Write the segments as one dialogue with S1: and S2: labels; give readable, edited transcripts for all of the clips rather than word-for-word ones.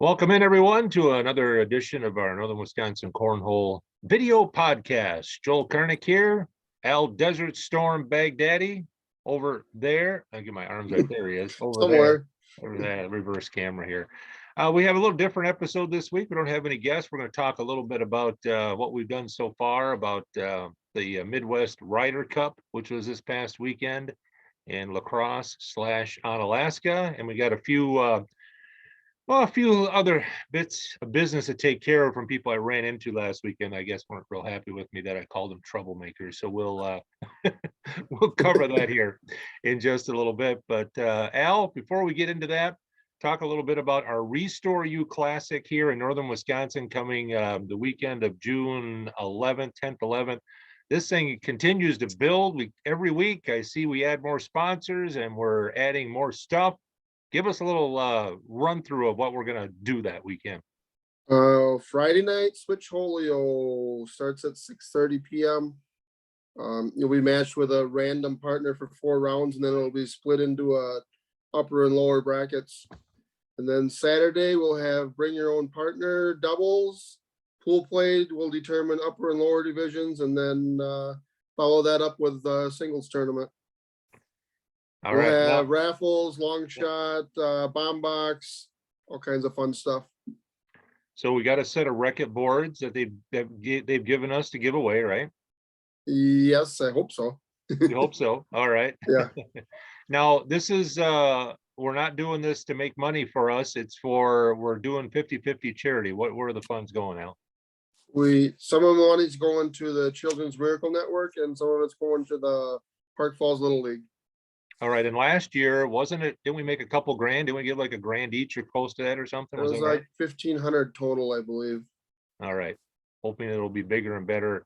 S1: Welcome in, everyone, to another edition of our Northern Wisconsin Cornhole video podcast. Joel Karnick here, Al Desert Storm Baghdadi over there. I'll get my arms right there. He is over
S2: Somewhere.
S1: there. Over that reverse camera here. We have a little different episode this week. We don't have any guests. We're going to talk a little bit about what we've done so far, about the Midwest Ryder Cup, which was this past weekend in La Crosse/Onalaska. And we got a few other bits of business to take care of from people I ran into last weekend. I guess weren't real happy with me that I called them troublemakers. So we'll we'll cover that here in just a little bit. But Al, before we get into that, talk a little bit about our Restore You Classic here in Northern Wisconsin coming the weekend of June 11th, 10th, 11th. This thing continues to build. Every week I see we add more sponsors and we're adding more stuff. Give us a little run through of what we're going to do that weekend.
S2: Friday night, Switch Holio starts at 6:30 p.m. You'll be matched with a random partner for 4 rounds, and then it'll be split into upper and lower brackets. And then Saturday, we'll have bring your own partner doubles. Pool play will determine upper and lower divisions, and then follow that up with a singles tournament.
S1: All right.
S2: We'll have raffles, long shot, bomb box, all kinds of fun stuff.
S1: So we got a set of Wreck-It boards that they've given us to give away, right?
S2: Yes, I hope so.
S1: You hope so. All right.
S2: Yeah.
S1: Now this is we're not doing this to make money for us. We're doing 50-50 charity. Where are the funds going out?
S2: Some of the money's going to the Children's Miracle Network, and some of it's going to the Park Falls Little League.
S1: All right. And last year, didn't we make a couple grand? Didn't we give like a grand each or close to that or something?
S2: It was like 1,500 total, I believe.
S1: All right. Hoping it'll be bigger and better.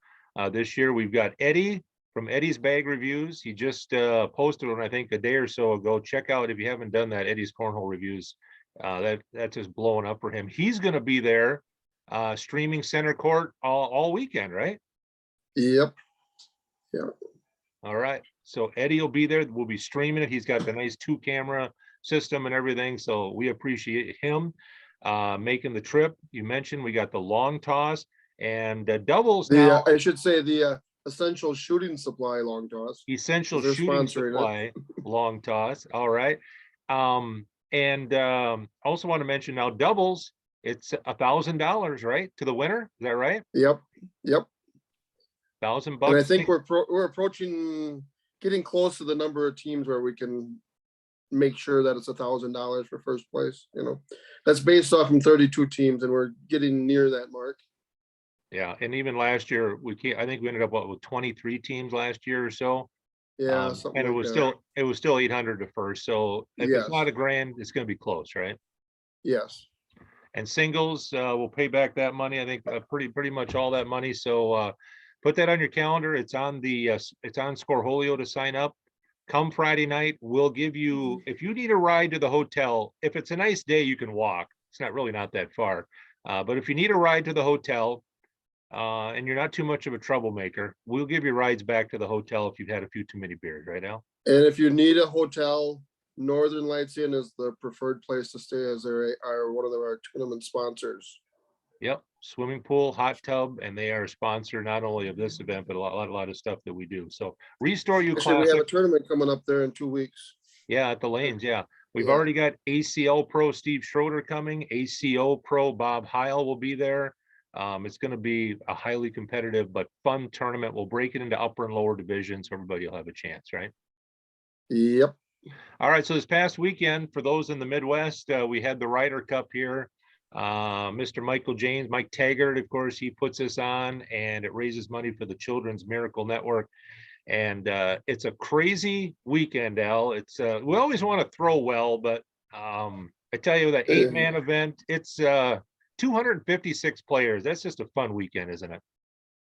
S1: This year, we've got Eddie from Eddie's Bag Reviews. He just posted one, I think, a day or so ago. Check out, if you haven't done that, Eddie's Cornhole Reviews. That's just blowing up for him. He's going to be there streaming center court all weekend, right?
S2: Yep. Yeah.
S1: All right. So Eddie will be there. We'll be streaming it. He's got the nice 2-camera system and everything. So we appreciate him making the trip. You mentioned we got the long toss and doubles now.
S2: I should say the Essential Shooting Supply long toss.
S1: Essential Shooting Supply long toss. All right. And also want to mention now doubles. It's $1,000, right, to the winner. Is that right?
S2: Yep.
S1: $1,000.
S2: And I think we're approaching, getting close to the number of teams where we can make sure that it's $1,000 for first place. You know, that's based off from 32 teams, and we're getting near that mark.
S1: Yeah, and even last year I think we ended up with 23 teams last year or so.
S2: Yeah,
S1: and it was still 800 to first. So if it's not a grand, it's going to be close, right?
S2: Yes.
S1: And singles will pay back that money. I think pretty much all that money. So put that on your calendar. It's on Scoreholio to sign up. Come Friday night, we'll give you, if you need a ride to the hotel, if it's a nice day, you can walk. It's not that far. But if you need a ride to the hotel and you're not too much of a troublemaker, we'll give you rides back to the hotel if you've had a few too many beers, right, Al?
S2: And if you need a hotel, Northern Lights Inn is the preferred place to stay, as they are one of our tournament sponsors.
S1: Yep, swimming pool, hot tub, and they are a sponsor not only of this event, but a lot of stuff that we do. So Restore You Classic.
S2: We have a tournament coming up there in 2 weeks.
S1: Yeah, at the lanes. Yeah, we've already got ACL Pro Steve Schrader coming. ACO Pro Bob Heil will be there. It's going to be a highly competitive but fun tournament. We'll break it into upper and lower divisions, so everybody will have a chance, right?
S2: Yep.
S1: All right. So this past weekend, for those in the Midwest, we had the Ryder Cup here. Mr. Mike Taggart, of course, he puts this on, and it raises money for the Children's Miracle Network. And it's a crazy weekend, Al. It's we always want to throw well, but I tell you, that 8-man event, it's 256 players. That's just a fun weekend, isn't it?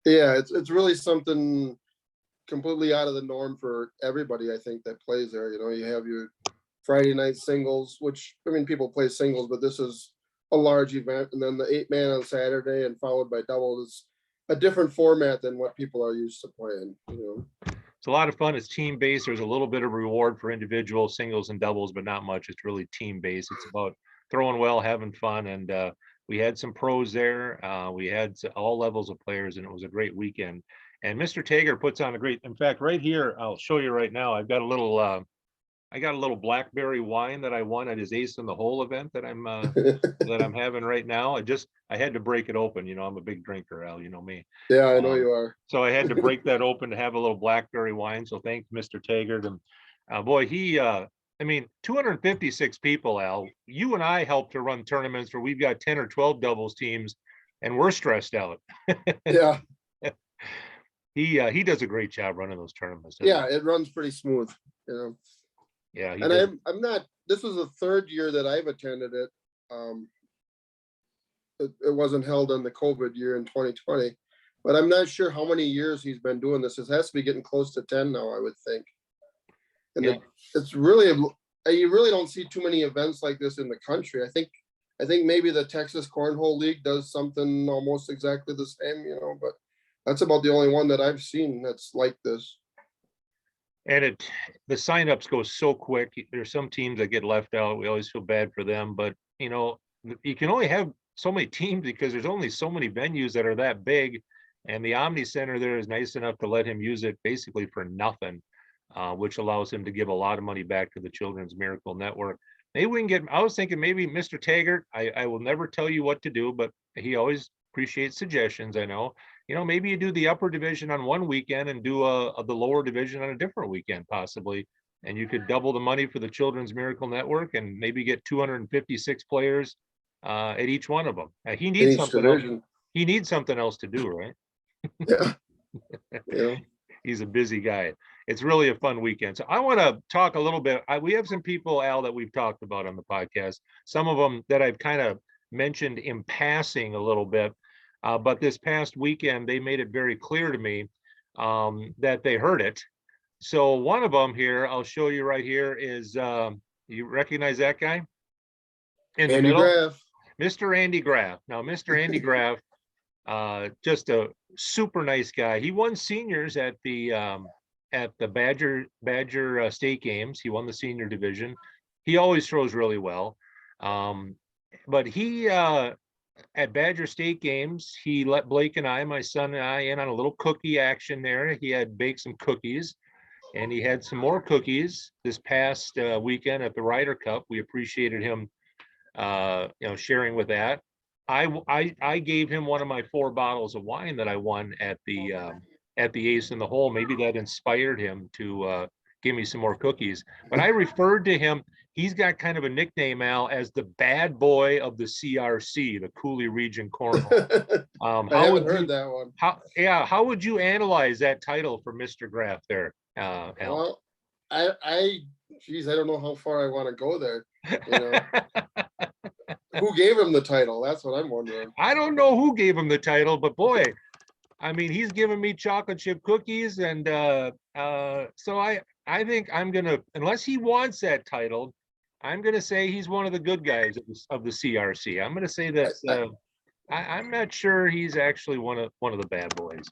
S2: Yeah, it's really something completely out of the norm for everybody, I think, that plays there. You know, you have your Friday night singles, which, I mean, people play singles, but this is a large event, and then the 8-man on Saturday and followed by doubles. Is a different format than what people are used to playing. You know,
S1: it's a lot of fun. It's team based. There's a little bit of reward for individual singles and doubles, but not much. It's really team based. It's about throwing well, having fun, and we had some pros there. We had all levels of players, and it was a great weekend. And Mr. Tager puts on a great. In fact, right here, I'll show you right now. I've got a little. I got a little blackberry wine that I won at his Ace in the Hole event that I'm having right now. I had to break it open. You know, I'm a big drinker, Al. You know me.
S2: Yeah, I know you are.
S1: So I had to break that open to have a little blackberry wine. So thanks, Mr. Taggart. And boy, I mean, 256 people, Al. You and I help to run tournaments where we've got 10 or 12 doubles teams, and we're stressed out.
S2: Yeah.
S1: He does a great job running those tournaments.
S2: Yeah, it runs pretty smooth, you know.
S1: Yeah,
S2: and I'm not. This was the third year that I've attended it. It wasn't held in the COVID year in 2020, but I'm not sure how many years he's been doing this. It has to be getting close to 10 now, I would think. And it's really, you really don't see too many events like this in the country. I think maybe the Texas Cornhole League does something almost exactly the same, you know, but that's about the only one that I've seen that's like this.
S1: And the signups go so quick. There's some teams that get left out. We always feel bad for them, but you know, you can only have so many teams because there's only so many venues that are that big. And the Omni Center there is nice enough to let him use it basically for nothing, which allows him to give a lot of money back to the Children's Miracle Network. Maybe we can get, I was thinking maybe Mr. Taggart, I will never tell you what to do, but he always appreciates suggestions. I know, you know, maybe you do the upper division on one weekend and do the lower division on a different weekend, possibly. And you could double the money for the Children's Miracle Network and maybe get 256 players at each one of them. He needs something else. He needs something else to do, right?
S2: Yeah. Yeah.
S1: He's a busy guy. It's really a fun weekend. So I want to talk a little bit. We have some people, Al, that we've talked about on the podcast. Some of them that I've kind of mentioned in passing a little bit. But this past weekend, they made it very clear to me that they heard it. So one of them here, I'll show you right here, is you recognize that guy? In the middle?
S2: Graf.
S1: Mr. Andy Graf. Now, Mr. Andy Graf, just a super nice guy. He won seniors at the Badger State Games. He won the senior division. He always throws really well. But he at Badger State Games, he let Blake and I, my son and I, in on a little cookie action there. He had baked some cookies, and he had some more cookies this past weekend at the Ryder Cup. We appreciated him, sharing with that. I gave him one of my 4 bottles of wine that I won at the Ace in the Hole. Maybe that inspired him to give me some more cookies. But I referred to him. He's got kind of a nickname, Al, as the bad boy of the CRC, the Cooley Region Cornhole.
S2: I haven't heard that one.
S1: How would you analyze that title for Mr. Graf there, Al?
S2: Well, I don't know how far I want to go there. You know? Who gave him the title? That's what I'm wondering.
S1: I don't know who gave him the title, but boy, I mean, he's giving me chocolate chip cookies, and so I think I'm gonna, unless he wants that title, I'm gonna say he's one of the good guys of the CRC. I'm gonna say that I'm not sure he's actually one of the bad boys.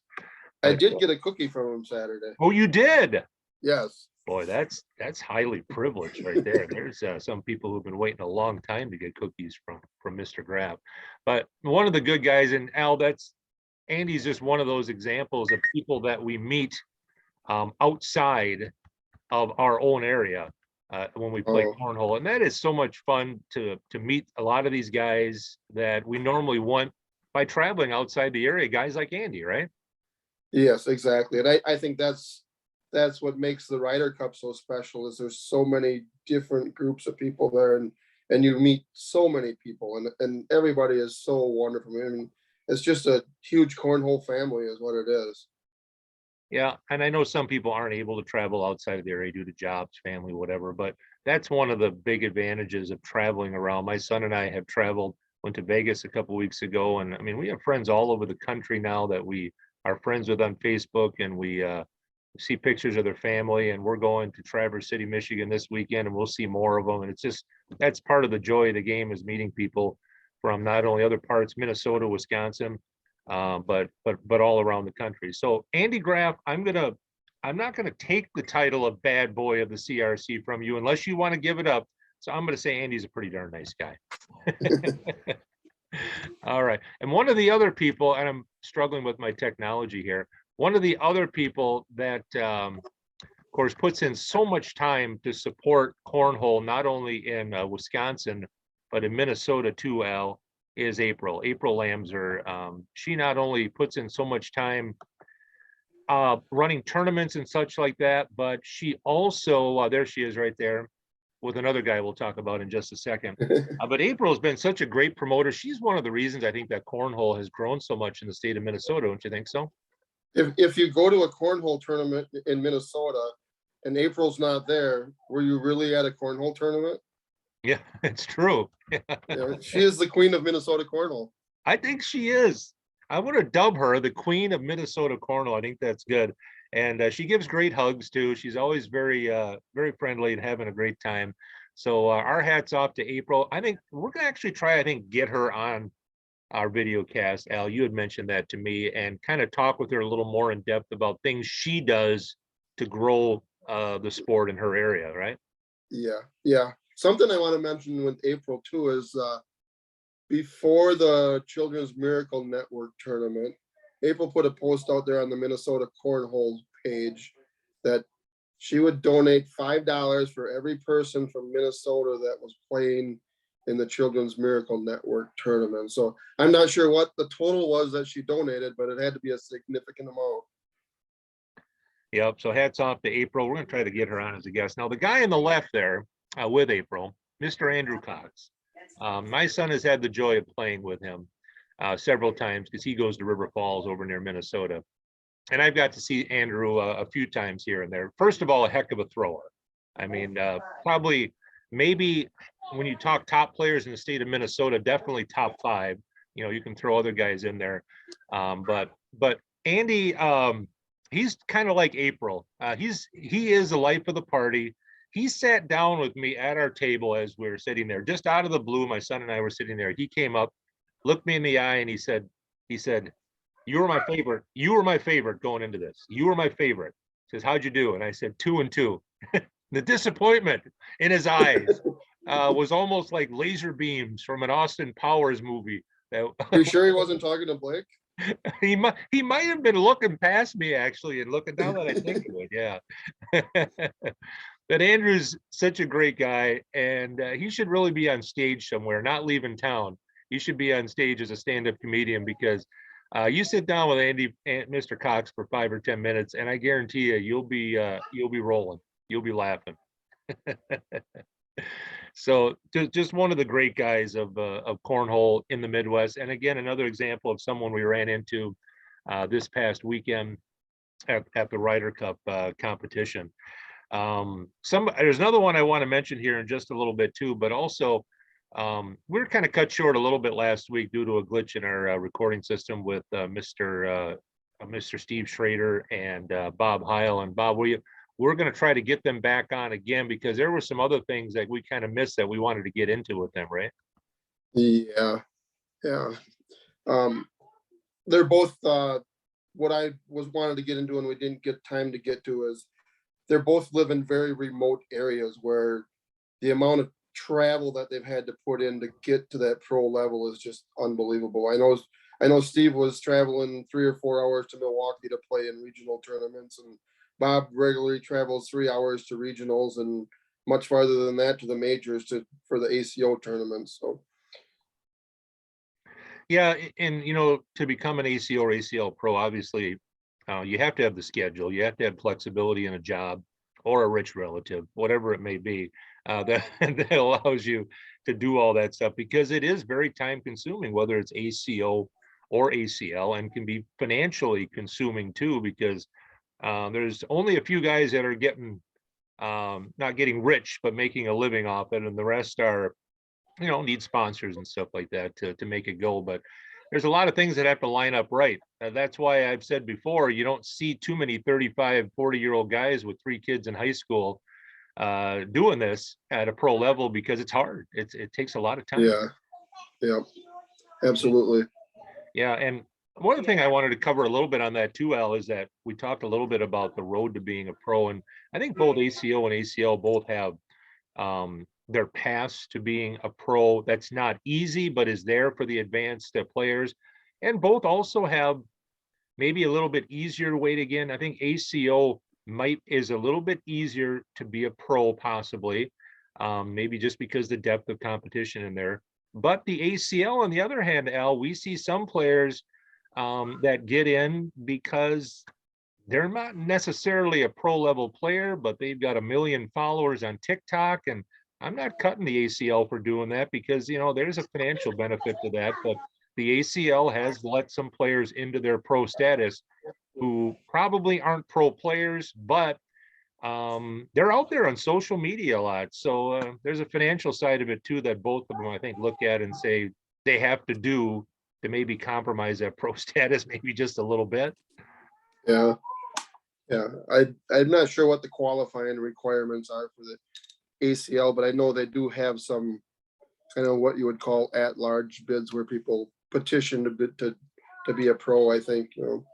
S2: I did get a cookie from him Saturday.
S1: Oh, you did?
S2: Yes.
S1: Boy, that's highly privileged right there. There's some people who've been waiting a long time to get cookies from Mr. Graf. But one of the good guys, and Al, Andy's just one of those examples of people that we meet outside of our own area when we play cornhole, and that is so much fun to meet a lot of these guys that we normally want by traveling outside the area. Guys like Andy, right?
S2: Yes, exactly, and I think that's what makes the Ryder Cup so special. Is there's so many different groups of people there, and you meet so many people, and everybody is so wonderful. I mean, it's just a huge cornhole family is what it is.
S1: Yeah, and I know some people aren't able to travel outside of the area due to jobs, family, whatever, but that's one of the big advantages of traveling around. My son and I have traveled, went to Vegas a couple of weeks ago, and I mean, we have friends all over the country now that we are friends with on Facebook, and we see pictures of their family, and we're going to Traverse City, Michigan this weekend, and we'll see more of them. And it's just, that's part of the joy of the game, is meeting people from not only other parts, Minnesota, Wisconsin, but all around the country. So Andy Graf, I'm not gonna take the title of bad boy of the CRC from you unless you want to give it up. So I'm going to say Andy's a pretty darn nice guy. All right. And one of the other people, and I'm struggling with my technology here, one of the other people that, of course, puts in so much time to support cornhole, not only in Wisconsin, but in Minnesota too, Al, is April. April Lamser. She not only puts in so much time running tournaments and such like that, but she also, there she is right there, with another guy we'll talk about in just a second. But April has been such a great promoter. She's one of the reasons I think that cornhole has grown so much in the state of Minnesota. Don't you think so?
S2: If you go to a cornhole tournament in Minnesota and April's not there, were you really at a cornhole tournament?
S1: Yeah, it's true.
S2: Yeah, she is the queen of Minnesota cornhole.
S1: I think she is. I want to dub her the queen of Minnesota cornhole. I think that's good. And she gives great hugs too. She's always very, very friendly and having a great time. So our hats off to April. I think we're going to actually try, I think, get her on our video cast. Al, you had mentioned that to me, and kind of talk with her a little more in depth about things she does to grow the sport in her area, right?
S2: Yeah. Something I want to mention with April too is before the Children's Miracle Network tournament, April put a post out there on the Minnesota Cornhole page that she would donate $5 for every person from Minnesota that was playing in the Children's Miracle Network tournament. So I'm not sure what the total was that she donated, but it had to be a significant amount.
S1: Yep. So hats off to April. We're going to try to get her on as a guest. Now, the guy on the left there with April, Mr. Andrew Cox. My son has had the joy of playing with him several times because he goes to River Falls over near Minnesota. And I've got to see Andrew a few times here and there. First of all, a heck of a thrower. I mean, probably, maybe when you talk top players in the state of Minnesota, definitely top 5. You know, you can throw other guys in there. But Andy, he's kind of like April. He is the life of the party. He sat down with me at our table as we were sitting there, just out of the blue. My son and I were sitting there. He came up, looked me in the eye, and he said, "You were my favorite. You were my favorite going into this. You were my favorite." He says, "How'd you do?" And I said, 2-2. The disappointment in his eyes was almost like laser beams from an Austin Powers movie.
S2: Are you sure he wasn't talking to Blake?
S1: He might have been looking past me, actually, and looking down that I think he would. Yeah. But Andrew's such a great guy, and he should really be on stage somewhere, not leaving town. He should be on stage as a stand-up comedian, because you sit down with Andy and Mr. Cox for 5 or 10 minutes, and I guarantee you, you'll be rolling, you'll be laughing. So just one of the great guys of cornhole in the Midwest, and again, another example of someone we ran into this past weekend at the Ryder Cup competition. There's another one I want to mention here in just a little bit too, but also we were kind of cut short a little bit last week due to a glitch in our recording system with Mr. Steve Schrader and Bob Heil. And Bob, we're going to try to get them back on again, because there were some other things that we kind of missed that we wanted to get into with them, right?
S2: Yeah. They're both what I wanted to get into and we didn't get time to get to is they're both live in very remote areas where the amount of travel that they've had to put in to get to that pro level is just unbelievable. I know Steve was traveling 3 or 4 hours to Milwaukee to play in regional tournaments, and Bob regularly travels 3 hours to regionals and much farther than that to the majors for the ACO tournaments. So
S1: yeah, and to become an ACO or ACL pro, obviously you have to have the schedule, you have to have flexibility in a job or a rich relative, whatever it may be, that allows you to do all that stuff, because it is very time consuming, whether it's ACO or ACL, and can be financially consuming too, because there's only a few guys that are getting not getting rich, but making a living off it, and the rest are need sponsors and stuff like that to make it go. But there's a lot of things that have to line up right. That's why I've said before, you don't see too many 35, 40-year-old guys with 3 kids in high school doing this at a pro level, because it's hard. It takes a lot of time.
S2: Yeah, absolutely.
S1: Yeah, and one thing I wanted to cover a little bit on that too, Al, is that we talked a little bit about the road to being a pro, and I think both ACO and ACL both have their paths to being a pro. That's not easy, but is there for the advanced players. And both also have maybe a little bit easier way to get in. I think ACO is a little bit easier to be a pro, possibly, maybe just because the depth of competition in there. But the ACL, on the other hand, Al, we see some players that get in because they're not necessarily a pro level player, but they've got 1 million followers on TikTok. And I'm not cutting the ACL for doing that because, you know, there's a financial benefit to that. But the ACL has let some players into their pro status who probably aren't pro players, but they're out there on social media a lot. So there's a financial side of it too that both of them, I think, look at and say they have to do to maybe compromise that pro status maybe just a little bit.
S2: Yeah. Yeah. I'm not sure what the qualifying requirements are for the ACL, but I know they do have some kind of what you would call at-large bids where people petition to bid to be a pro, I think, you know.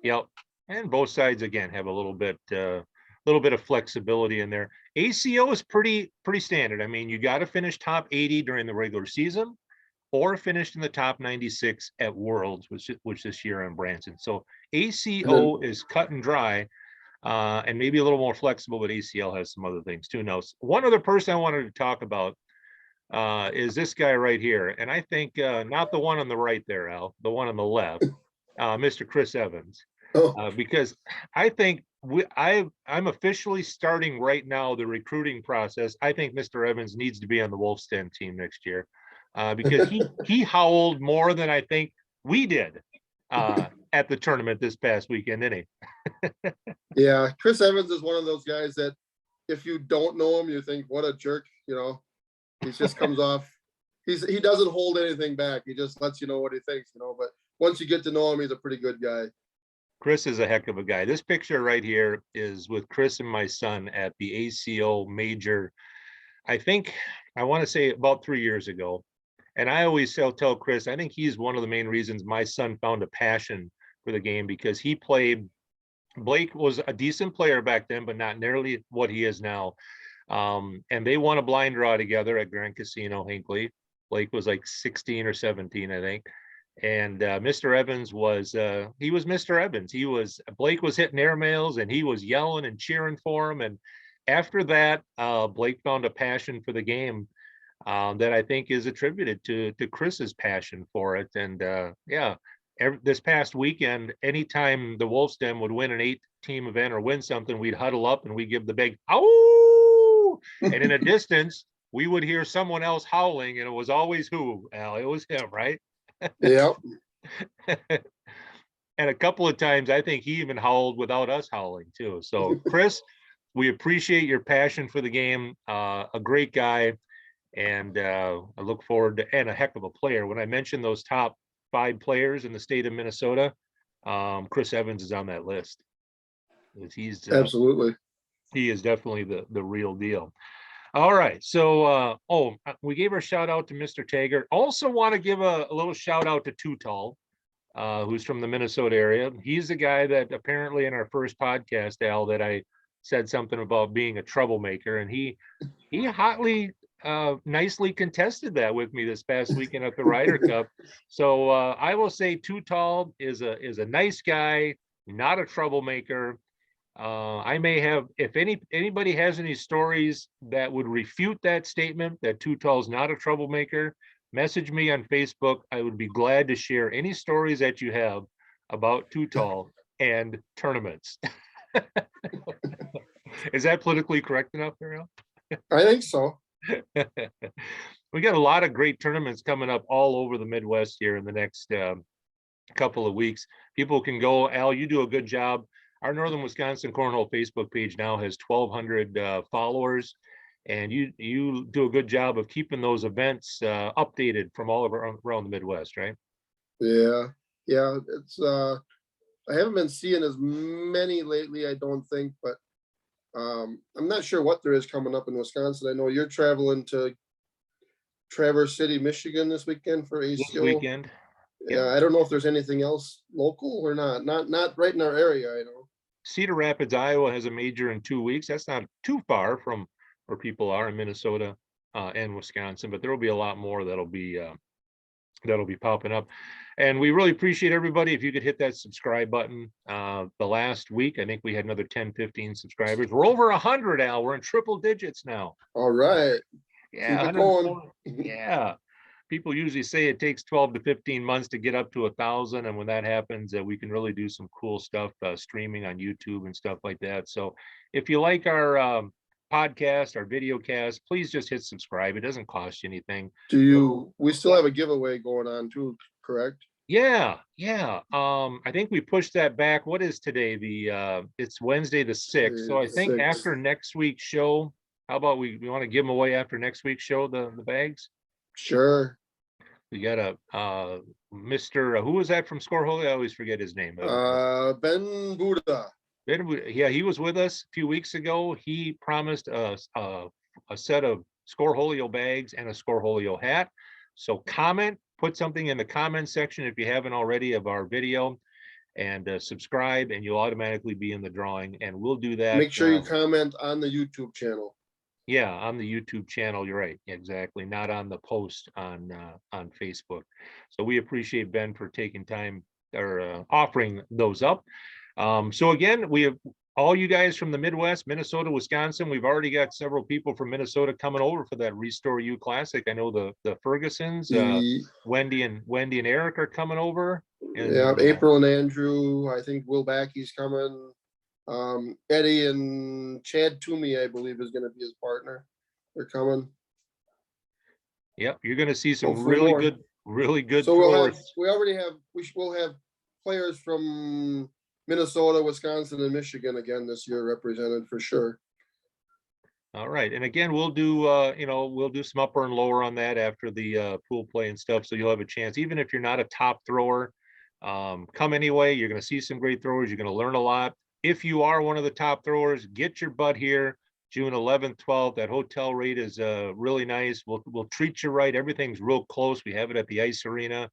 S1: Yep. And both sides again have a little bit of flexibility in there. ACO is pretty standard. I mean, you got to finish top 80 during the regular season or finished in the top 96 at Worlds, which this year in Branson. So ACO is cut and dry, and maybe a little more flexible, but ACL has some other things too. Now, one other person I wanted to talk about is this guy right here. And I think not the one on the right there, Al, the one on the left, Mr. Chris Evans, because I think I'm officially starting right now the recruiting process. I think Mr. Evans needs to be on the Wolf's Den team next year because he howled more than I think we did at the tournament this past weekend, didn't he?
S2: Yeah, Chris Evans is one of those guys that if you don't know him, you think, what a jerk, you know. He just comes off, he doesn't hold anything back. He just lets you know what he thinks, you know, but once you get to know him, he's a pretty good guy.
S1: Chris is a heck of a guy. This picture right here is with Chris and my son at the ACO major. I think, I want to say about 3 years ago. And I always tell Chris, I think he's one of the main reasons my son found a passion for the game because he played. Blake was a decent player back then, but not nearly what he is now. And they won a blind draw together at Grand Casino Hinckley. Blake was like 16 or 17, I think. And Mr. Evans was Mr. Evans. Blake was hitting airmails and he was yelling and cheering for him. And after that, Blake found a passion for the game that I think is attributed to Chris's passion for it. And this past weekend, anytime the Wolf's Den would win an 8-team event or win something, we'd huddle up and we'd give the big "ow!" And in a distance, we would hear someone else howling, and it was always who, Al? It was him, right?
S2: Yep.
S1: And a couple of times, I think he even howled without us howling too. So, Chris, we appreciate your passion for the game. A great guy, and I look forward to, and a heck of a player. When I mentioned those top 5 players in the state of Minnesota, Chris Evans is on that list. He's
S2: absolutely.
S1: He is definitely the real deal. All right. So, we gave our shout out to Mr. Taggart. Also want to give a little shout out to Too Tall, who's from the Minnesota area. He's the guy that apparently in our first podcast, Al, that I said something about being a troublemaker, and he hotly, nicely contested that with me this past weekend at the Ryder Cup. So I will say Too Tall is a nice guy, not a troublemaker. I may have, if anybody has any stories that would refute that statement, that Too Tall is not a troublemaker, message me on Facebook. I would be glad to share any stories that you have about Too Tall and tournaments. Is that politically correct enough, Ariel?
S2: I think so.
S1: We got a lot of great tournaments coming up all over the Midwest here in the next couple of weeks. People can go. Al, you do a good job. Our Northern Wisconsin Cornhole Facebook page now has 1,200 followers, and you do a good job of keeping those events updated from all around the Midwest, right?
S2: Yeah. It's I haven't been seeing as many lately, I don't think, but I'm not sure what there is coming up in Wisconsin. I know you're traveling to Traverse City, Michigan this weekend for ACO.
S1: This weekend.
S2: Yeah, I don't know if there's anything else local or not. Not right in our area, I know.
S1: Cedar Rapids, Iowa has a major in 2 weeks. That's not too far from where people are in Minnesota. and Wisconsin, but there will be a lot more that'll be popping up. And we really appreciate everybody. If you could hit that subscribe button. The last week, I think we had another 10, 15 subscribers. We're over 100, Al. We're in triple digits now.
S2: All right.
S1: Yeah.
S2: Keep it going.
S1: Yeah. People usually say it takes 12 to 15 months to get up to 1,000. And when that happens, we can really do some cool stuff, streaming on YouTube and stuff like that. So if you like our podcast, our video cast, please just hit subscribe. It doesn't cost you anything.
S2: We still have a giveaway going on too, correct?
S1: Yeah. I think we pushed that back. What is today? It's Wednesday the 6th. So I think
S2: 6th.
S1: after next week's show, how about we want to give them away after next week's show, the bags?
S2: Sure.
S1: We got a Mr. Who was that from Scorehole? I always forget his name.
S2: Ben Buddha.
S1: Yeah, he was with us a few weeks ago. He promised us a set of Scoreholio bags and a Scoreholio hat. So put something in the comment section if you haven't already of our video, and subscribe, and you'll automatically be in the drawing. And we'll do that.
S2: Make sure you comment on the YouTube channel.
S1: Yeah, on the YouTube channel. You're right. Exactly. Not on the post on Facebook. So we appreciate Ben for taking time or offering those up. So again, we have all you guys from the Midwest, Minnesota, Wisconsin. We've already got several people from Minnesota coming over for that Restore You Classic. I know the Fergusons, Wendy and Eric are coming over. And,
S2: yeah, April and Andrew. I think Will Backey's coming. Eddie and Chad Toomey, I believe, is going to be his partner. They're coming.
S1: Yep, you're going to see some really good.
S2: So we'll have players from Minnesota, Wisconsin, and Michigan again this year represented for sure.
S1: All right, and again, we'll do we'll do some upper and lower on that after the pool play and stuff. So you'll have a chance, even if you're not a top thrower, come anyway. You're going to see some great throwers. You're going to learn a lot. If you are one of the top throwers, get your butt here June 11th, 12th. That hotel rate is really nice. We'll treat you right. Everything's real close. We have it at the ice arena,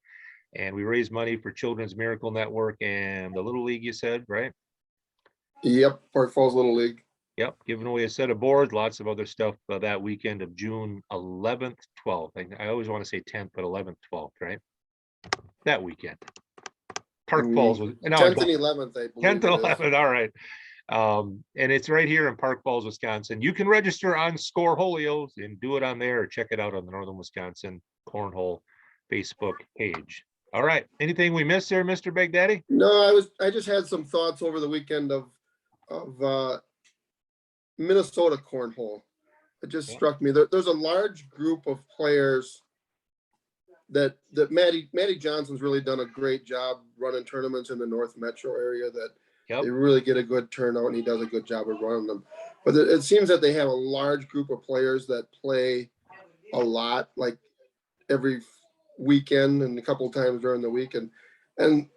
S1: and we raise money for Children's Miracle Network and the Little League, you said, right?
S2: Yep, Park Falls Little League.
S1: Yep, giving away a set of boards, lots of other stuff that weekend of June 11th, 12th. I always want to say 10th, but 11th, 12th, right? That weekend. Park Falls was
S2: 10th and 11th, I believe.
S1: 10th and 11th, all right. And it's right here in Park Falls, Wisconsin. You can register on Scoreholio and do it on there, or check it out on the Northern Wisconsin Cornhole Facebook page. All right. Anything we missed there, Mr. Baghdadi?
S2: No, I just had some thoughts over the weekend of Minnesota Cornhole. It just struck me. There's a large group of players that Matty Johnson's really done a great job running tournaments in the North Metro area, that they really get a good turnout, and he does a good job of running them. But it seems that they have a large group of players that play a lot, like every weekend and a couple of times during the week. And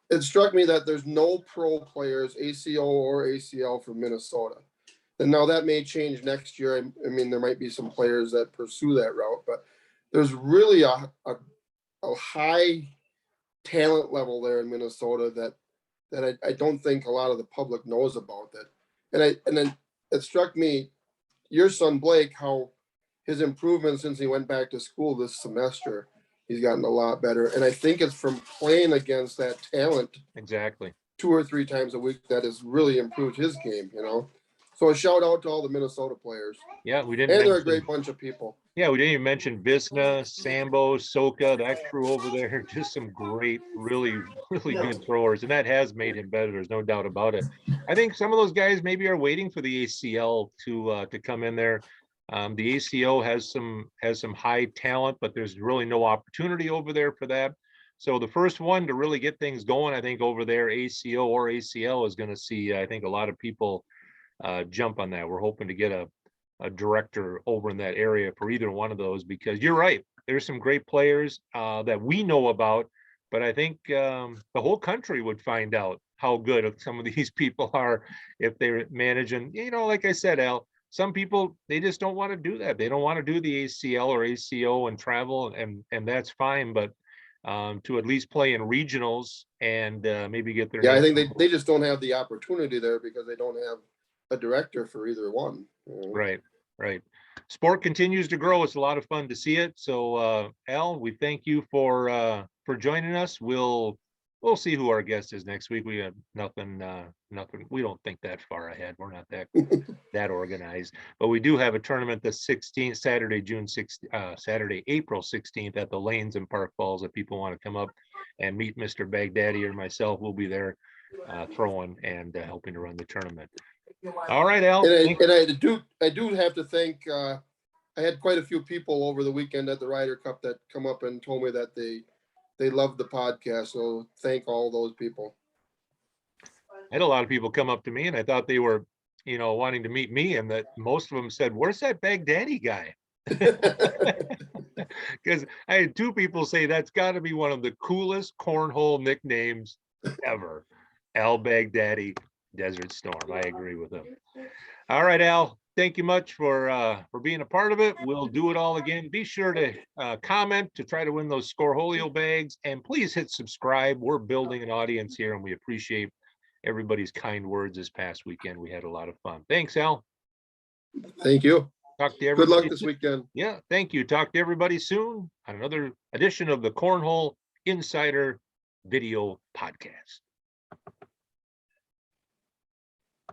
S2: it struck me that there's no pro players, ACO or ACL, from Minnesota. And now that may change next year. I mean, there might be some players that pursue that route, but there's really a high talent level there in Minnesota that I don't think a lot of the public knows about that. And then it struck me, your son Blake, how his improvement since he went back to school this semester, he's gotten a lot better. And I think it's from playing against that talent
S1: exactly
S2: 2 or 3 times a week that has really improved his game, So a shout out to all the Minnesota players.
S1: Yeah, we didn't.
S2: And they're a great bunch of people.
S1: Yeah, we didn't even mention Visna, Sambo, Soka, that crew over there. Just some great, really, really good throwers. And that has made him better. There's no doubt about it. I think some of those guys maybe are waiting for the ACL to come in there. The ACO has some high talent, but there's really no opportunity over there for that. So the first one to really get things going, I think, over there, ACO or ACL, is going to see, I think, a lot of people jump on that. We're hoping to get a director over in that area for either one of those, because you're right, there's some great players that we know about, but I think the whole country would find out how good some of these people are if they're managing. Like I said, Al, some people, they just don't want to do that. They don't want to do the ACL or ACO and travel, and that's fine, but to at least play in regionals and maybe get their
S2: I think they just don't have the opportunity there because they don't have a director for either one.
S1: Right. Right. Sport continues to grow. It's a lot of fun to see it. So, Al, we thank you for joining us. We'll see who our guest is next week. We have nothing. We don't think that far ahead. We're not that organized. But we do have a tournament the 16th, Saturday, April 16th at the Lanes in Park Falls. If people want to come up and meet Mr. Baghdadi or myself, we'll be there throwing and helping to run the tournament. All right, Al.
S2: And I do have to thank. I had quite a few people over the weekend at the Ryder Cup that come up and told me that they loved the podcast. So thank all those people.
S1: I had a lot of people come up to me, and I thought they were, wanting to meet me, and that most of them said, "Where's that Baghdadi guy?" Because I had two people say that's got to be one of the coolest cornhole nicknames ever. Al Baghdadi, Desert Storm. I agree with him. All right, Al. Thank you much for being a part of it. We'll do it all again. Be sure to comment to try to win those Scoreholio bags, and please hit subscribe. We're building an audience here, and we appreciate everybody's kind words this past weekend. We had a lot of fun. Thanks, Al.
S2: Thank you.
S1: Talk to everybody.
S2: Good luck this weekend.
S1: Yeah, thank you. Talk to everybody soon on another edition of the Cornhole Insider Video Podcast.